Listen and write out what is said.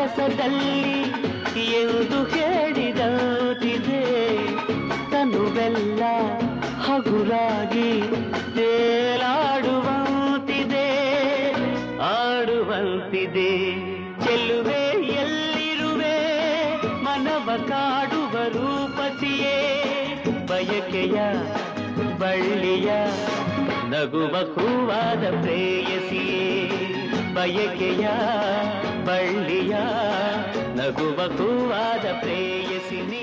ರಭಸದಲ್ಲಿ ಎಂದು ಹೇಳಿದಂತಿದೆ ತನುವೆಲ್ಲ ಹಗುರಾಗಿ ತೇಲಾಡುವಂತಿದೆ ಆಡುವಂತಿದೆ ಚೆಲ್ಲುವೆ ಎಲ್ಲಿರುವೆ ಮನವ ಕಾಡುವ ರೂಪಸಿಯೇ ಬಯಕೆಯ ಬಳ್ಳಿಯ ನಗುವ ಹೂವಾದ ಪ್ರೇಯಸಿಯೇ ಬಯಕೆಯ ಬಳ್ಳಿಯ ನಗುವ ಹೂವಾದ ಪ್ರೇಯಸಿ ನೀ